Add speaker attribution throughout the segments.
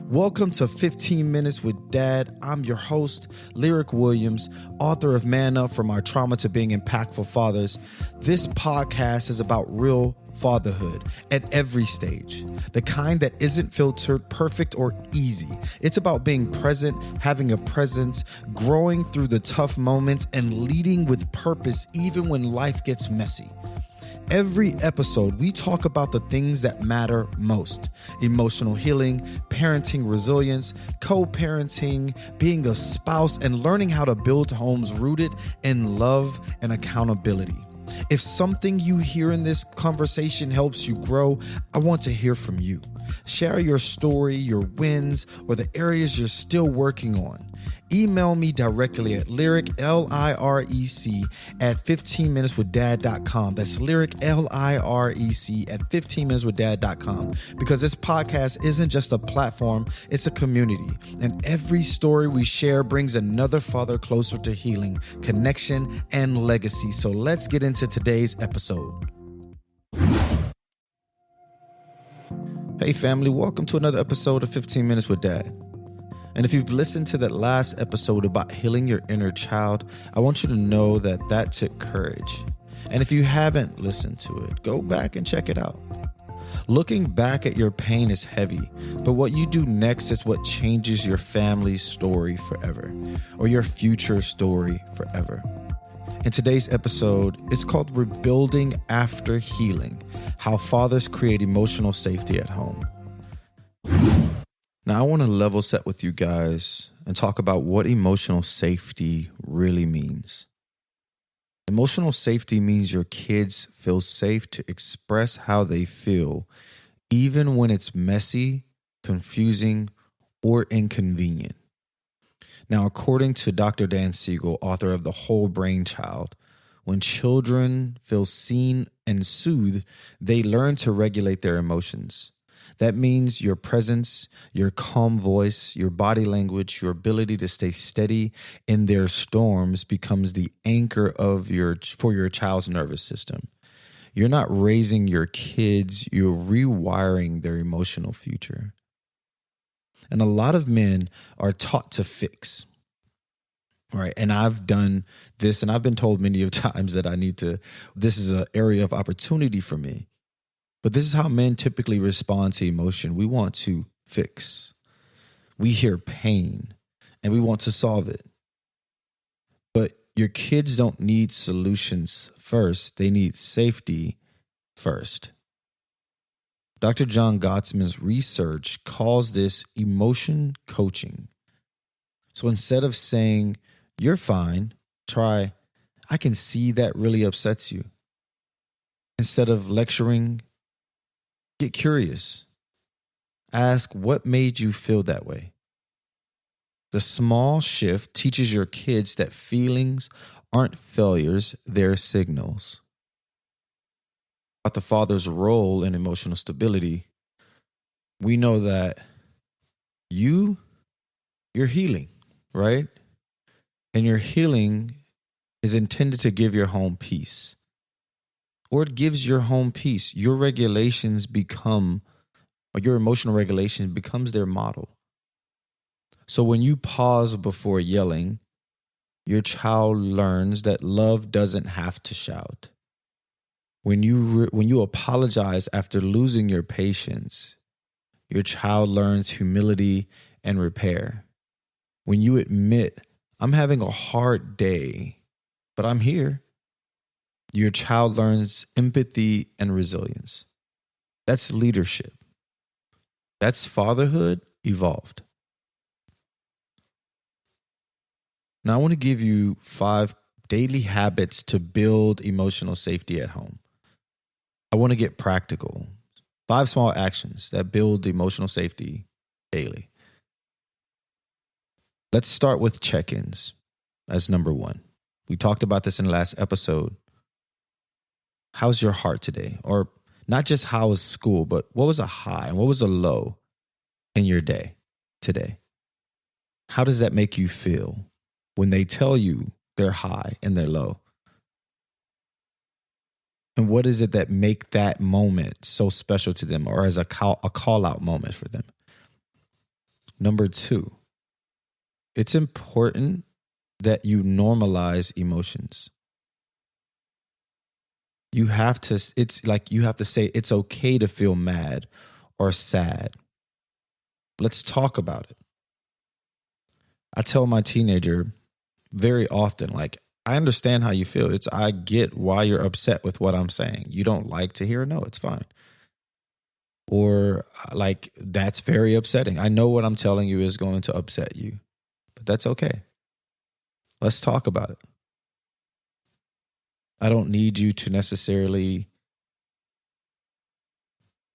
Speaker 1: Welcome to 15 Minutes with Dad. I'm your host, Lirec Williams, author of Man Up From Our Trauma to Being Impactful Fathers. This podcast is about real fatherhood at every stage, the kind that isn't filtered, perfect, or easy. It's about being present, having a presence, growing through the tough moments, and leading with purpose even when life gets messy. Every episode, we talk about the things that matter most: emotional healing, parenting resilience, co-parenting, being a spouse, and learning how to build homes rooted in love and accountability. If something you hear in this conversation helps you grow, I want to hear from you. Share your story, your wins, or the areas you're still working on. Email me directly at Lirec, L-I-R-E-C, at 15minuteswithdad.com. That's Lirec, L-I-R-E-C, at 15minuteswithdad.com. Because this podcast isn't just a platform, it's a community. And every story we share brings another father closer to healing, connection, and legacy. So let's get into today's episode. Hey family, welcome to another episode of 15 Minutes with Dad. And if you've listened to that last episode about healing your inner child, I want you to know that that took courage. And if you haven't listened to it, go back and check it out. Looking back at your pain is heavy, but what you do next is what changes your family's story forever, or your future story forever. In today's episode, it's called Rebuilding After Healing: How Fathers Create Emotional Safety at Home. Now, I want to level set with you guys and talk about what emotional safety really means. Emotional safety means your kids feel safe to express how they feel, even when it's messy, confusing, or inconvenient. Now, according to Dr. Dan Siegel, author of The Whole Brain Child, when children feel seen and soothed, they learn to regulate their emotions. That means your presence, your calm voice, your body language, your ability to stay steady in their storms becomes the anchor for your child's nervous system. You're not raising your kids, you're rewiring their emotional future. And a lot of men are taught to fix. All right. And I've done this, and I've been told many of times that this is an area of opportunity for me. But this is how men typically respond to emotion. We want to fix. We hear pain and we want to solve it. But your kids don't need solutions first. They need safety first. Dr. John Gottman's research calls this emotion coaching. So instead of saying, "You're fine," try, "I can see that really upsets you." Instead of lecturing, get curious. Ask, what made you feel that way? The small shift teaches your kids that feelings aren't failures, they're signals. About the father's role in emotional stability, we know that you're healing, right? And your healing is intended to give your home peace. Or it gives your home peace. Your emotional regulation becomes their model. So when you pause before yelling, your child learns that love doesn't have to shout. When you apologize after losing your patience, your child learns humility and repair. When you admit, "I'm having a hard day, but I'm here," your child learns empathy and resilience. That's leadership. That's fatherhood evolved. Now, I want to give you 5 daily habits to build emotional safety at home. I want to get practical. 5 small actions that build emotional safety daily. Let's start with check-ins as number 1. We talked about this in the last episode. How's your heart today? Or not just how was school, but what was a high and what was a low in your day today? How does that make you feel when they tell you they're high and they're low? And what is it that make that moment so special to them, or as a call out moment for them? Number two, it's important that you normalize emotions. You have to say it's okay to feel mad or sad. Let's talk about it. I tell my teenager very often, like, I understand how you feel. I get why you're upset with what I'm saying. You don't like to hear no, it's fine. Or like, that's very upsetting. I know what I'm telling you is going to upset you, but that's okay. Let's talk about it. I don't need you to necessarily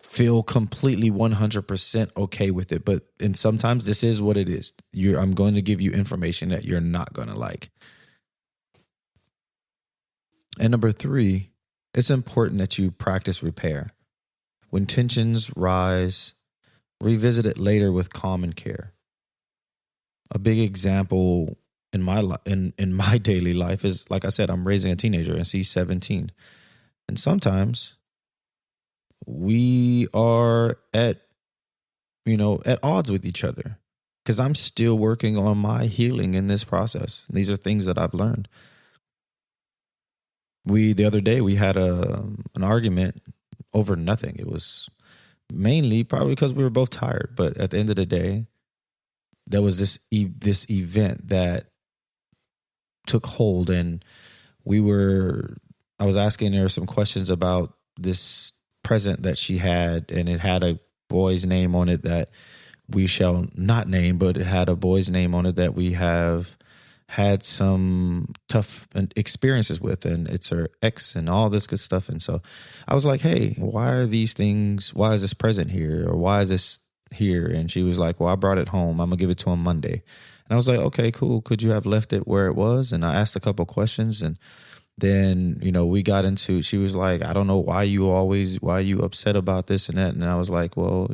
Speaker 1: feel completely 100% okay with it, and sometimes this is what it is. I'm going to give you information that you're not going to like. And number three, it's important that you practice repair. When tensions rise, revisit it later with calm and care. A big example in my daily life is, like I said, I'm raising a teenager and she's 17. And sometimes we are at odds with each other because I'm still working on my healing in this process. These are things that I've learned. The other day we had an argument over nothing. It was mainly probably because we were both tired. But at the end of the day, there was this event that took hold, and I was asking her some questions about this present that she had, and it had a boy's name on it that we shall not name, but it had a boy's name on it that we have had some tough experiences with, and it's her ex and all this good stuff. And so I was like, hey, why is this present here? Or why is this here? And she was like, well, I brought it home. I'm gonna give it to him Monday. And I was like, okay, cool. Could you have left it where it was? And I asked a couple questions, and then, we got into, she was like, I don't know why you upset about this and that. And I was like, well,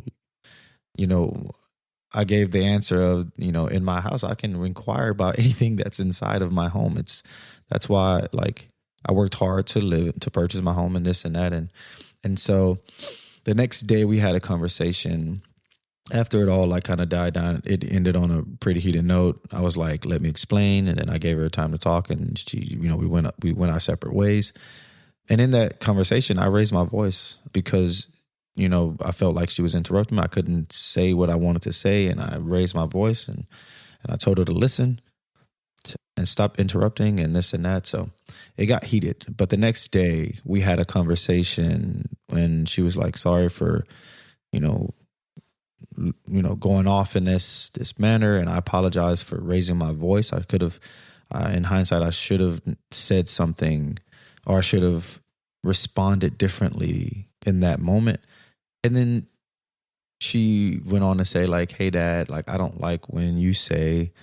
Speaker 1: I gave the answer of, in my house, I can inquire about anything that's inside of my home. That's why, like, I worked hard to purchase my home and this and that. And so the next day we had a conversation. After it all, like, kind of died down, it ended on a pretty heated note. I was like, let me explain. And then I gave her time to talk, and she, we went our separate ways. And in that conversation, I raised my voice because, I felt like she was interrupting me. I couldn't say what I wanted to say. And I raised my voice, and I told her to listen and stop interrupting and this and that. So it got heated. But the next day we had a conversation, and she was like, sorry for, going off in this manner. And I apologize for raising my voice. I could have, in hindsight, I should have said something, or I should have responded differently in that moment. And then she went on to say, like, hey, Dad, like, I don't like when you say,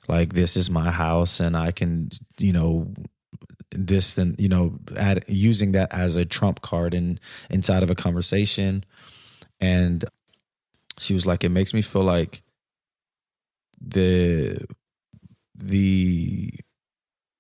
Speaker 1: like, this is my house and I can, this and, using that as a trump card inside of a conversation. And she was like, it makes me feel like the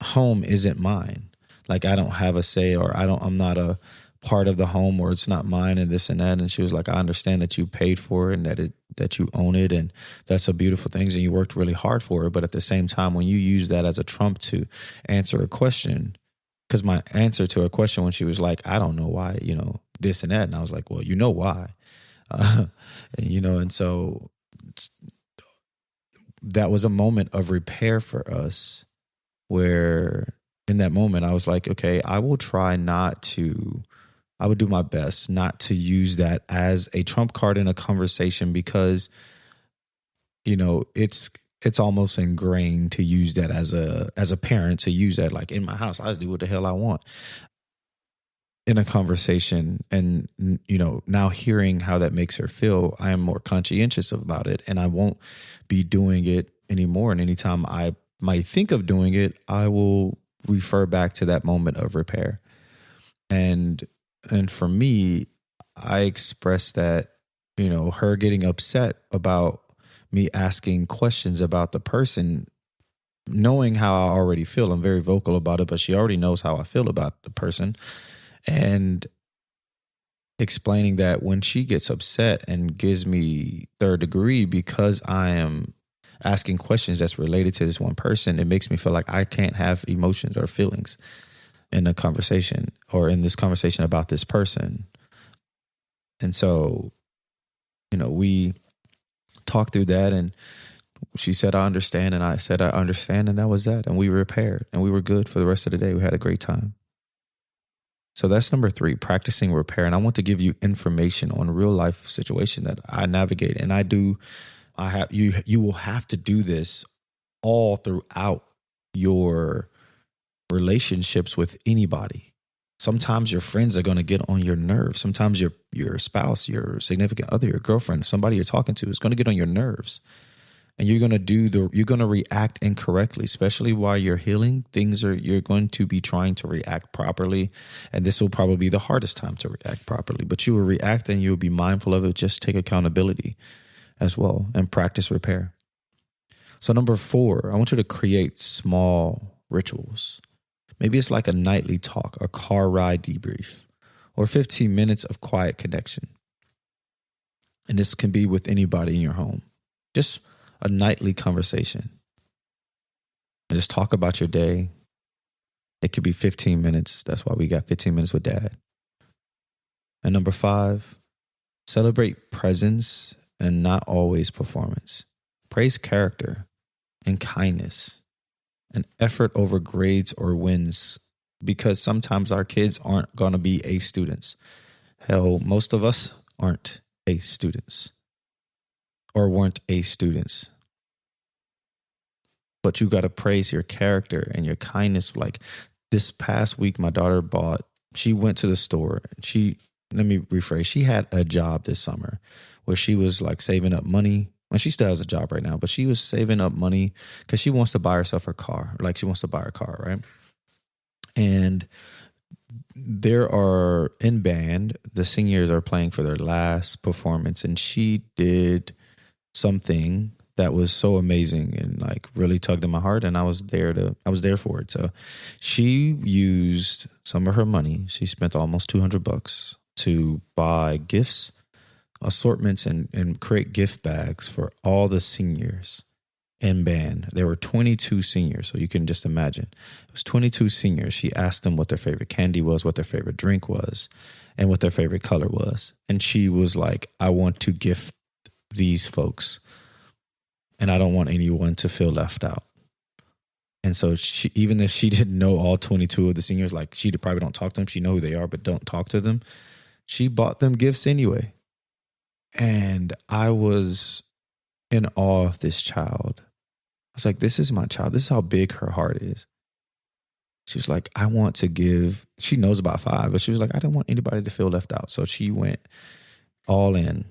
Speaker 1: home isn't mine. Like, I don't have a say, or I'm not a part of the home, or it's not mine, and this and that. And she was like, I understand that you paid for it and that you own it, and that's a beautiful thing, and you worked really hard for it. But at the same time, when you use that as a trump to answer a question, because my answer to a question when she was like, I don't know why, this and that. And I was like, well, you know why. And so that was a moment of repair for us, where in that moment I was like, okay, I will do my best not to use that as a trump card in a conversation, because, it's almost ingrained to use that as a parent, to use that, like, in my house, I do what the hell I want in a conversation. And, now hearing how that makes her feel, I am more conscientious about it, and I won't be doing it anymore. And anytime I might think of doing it, I will refer back to that moment of repair. And for me, I expressed that, her getting upset about me asking questions about the person, knowing how I already feel. I'm very vocal about it, but she already knows how I feel about the person. And explaining that when she gets upset and gives me third degree because I am asking questions that's related to this one person, it makes me feel like I can't have emotions or feelings in a conversation or in this conversation about this person. And so, we talked through that, and she said, I understand. And I said, I understand. And that was that. And we repaired and we were good for the rest of the day. We had a great time. So that's number 3, practicing repair. And I want to give you information on a real life situation that I navigate. And you will have to do this all throughout your relationships with anybody. Sometimes your friends are going to get on your nerves. Sometimes your spouse, your significant other, your girlfriend, somebody you're talking to is going to get on your nerves. And you're going to react incorrectly, especially while you're healing. You're going to be trying to react properly. And this will probably be the hardest time to react properly, but you will react and you'll be mindful of it. Just take accountability as well and practice repair. So number 4, I want you to create small rituals. Maybe it's like a nightly talk, a car ride debrief, or 15 minutes of quiet connection. And this can be with anybody in your home. Just a nightly conversation. And just talk about your day. It could be 15 minutes. That's why we got 15 minutes with Dad. And number 5, celebrate presence and not always performance. Praise character and kindness and effort over grades or wins, because sometimes our kids aren't going to be A students. Hell, most of us aren't A students. Or weren't A students. But you got to praise your character and your kindness. Like this past week, my daughter she went to the store. Let me rephrase. She had a job this summer where she was like saving up money. And she still has a job right now, but she was saving up money because she wants to buy herself her car. Like she wants to buy her car, right? And in band, the seniors are playing for their last performance, and she did something that was so amazing and like really tugged at my heart, and I was there for it. So she used some of her money. She spent almost $200 to buy gifts, assortments, and create gift bags for all the seniors in band. There were 22 seniors, so you can just imagine. It was 22 seniors. She asked them what their favorite candy was, what their favorite drink was, and what their favorite color was. And she was like, I want to gift these folks, and I don't want anyone to feel left out. And so she, even if she didn't know all 22 of the seniors, like she probably don't talk to them, she know who they are, but don't talk to them, she bought them gifts anyway. And I was in awe of this child. I was like, this is my child. This is how big her heart is. She was like, I want to give. She knows about 5, but she was like, I don't want anybody to feel left out. So she went all in.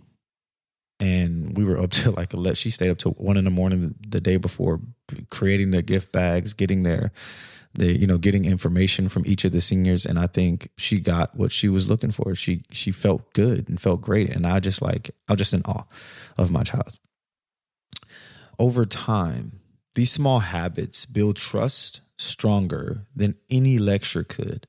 Speaker 1: And we were up to she stayed up till 1 a.m. the day before, creating the gift bags, getting getting information from each of the seniors. And I think she got what she was looking for. She felt good and felt great. And I was just in awe of my child. Over time, these small habits build trust stronger than any lecture could.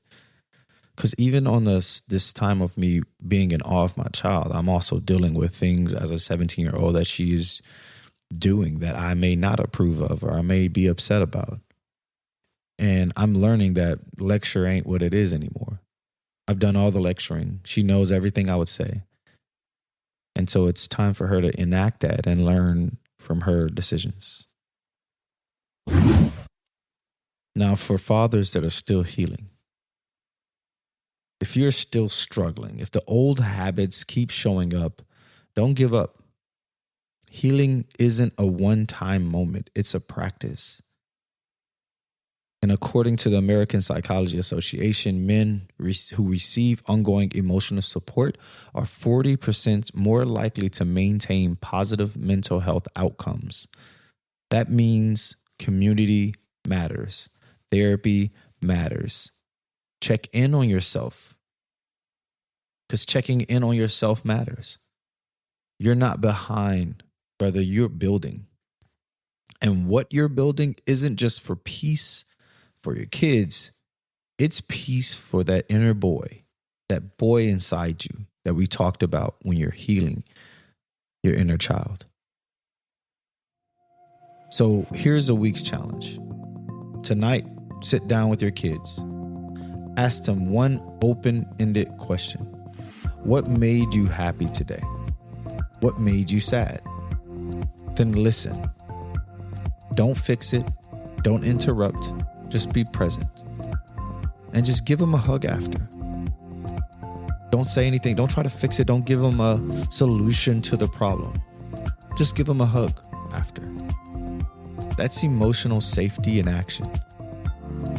Speaker 1: Because even on this time of me being in awe of my child, I'm also dealing with things as a 17-year-old that she is doing that I may not approve of or I may be upset about. And I'm learning that lecture ain't what it is anymore. I've done all the lecturing. She knows everything I would say. And so it's time for her to enact that and learn from her decisions. Now, for fathers that are still healing, if you're still struggling, if the old habits keep showing up, don't give up. Healing isn't a one-time moment. It's a practice. And according to the American Psychology Association, men who receive ongoing emotional support are 40% more likely to maintain positive mental health outcomes. That means community matters. Therapy matters. Check in on yourself, because checking in on yourself matters. You're not behind, brother. You're building. And what you're building isn't just for peace for your kids. It's peace for that inner boy, that boy inside you, that we talked about when you're healing your inner child. So here's a week's challenge. Tonight, sit down with your kids. Ask them one open-ended question. What made you happy today? What made you sad? Then listen. Don't fix it. Don't interrupt. Just be present. And just give them a hug after. Don't say anything. Don't try to fix it. Don't give them a solution to the problem. Just give them a hug after. That's emotional safety in action.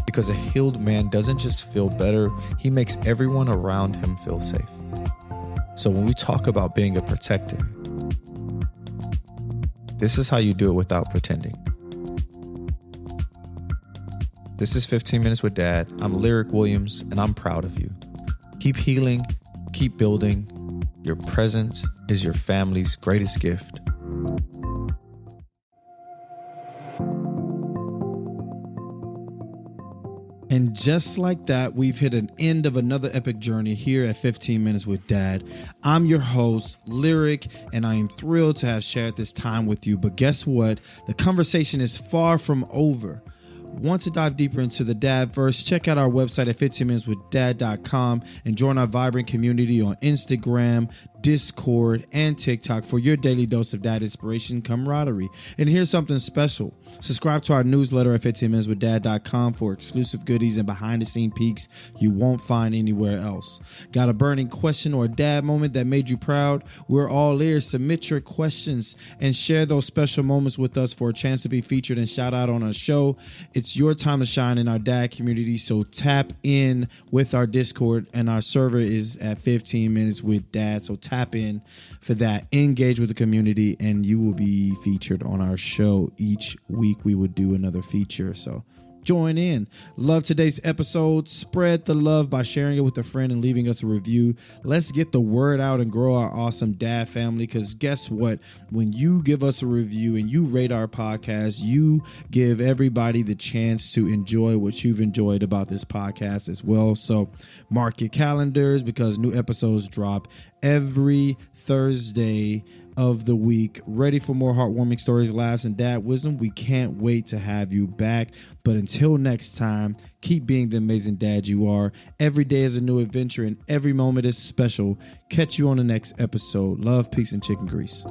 Speaker 1: Because a healed man doesn't just feel better, he makes everyone around him feel safe. So when we talk about being a protector, this is how you do it without pretending. This is 15 Minutes with Dad. I'm Lirec Williams, and I'm proud of you. Keep healing, keep building. Your presence is your family's greatest gift.
Speaker 2: And just like that, we've hit an end of another epic journey here at 15 Minutes with Dad. I'm your host, Lirec, and I am thrilled to have shared this time with you. But guess what? The conversation is far from over. Want to dive deeper into the Dadverse? Check out our website at 15minuteswithdad.com and join our vibrant community on Instagram, Discord, and TikTok for your daily dose of dad inspiration camaraderie. And here's something special. Subscribe to our newsletter at 15minuteswithdad.com for exclusive goodies and behind-the-scenes peeks you won't find anywhere else. Got a burning question or a dad moment that made you proud? We're all ears. Submit your questions and share those special moments with us for a chance to be featured and shout out on our show. It's your time to shine in our dad community, so tap in with our Discord, and our server is at 15 Minutes with Dad. So tap in for that, engage with the community, and you will be featured on our show. Each week we would do another feature, so join in. Love today's episode. Spread the love by sharing it with a friend and leaving us a review. Let's get the word out and grow our awesome dad family, because guess what? When you give us a review and you rate our podcast, you give everybody the chance to enjoy what you've enjoyed about this podcast as well. So mark your calendars, because new episodes drop every Thursday of the week. Ready for more heartwarming stories, laughs, and dad wisdom? We can't wait to have you back. But until next time, keep being the amazing dad you are. Every day is a new adventure and every moment is special. Catch you on the next episode. Love, peace, and chicken grease.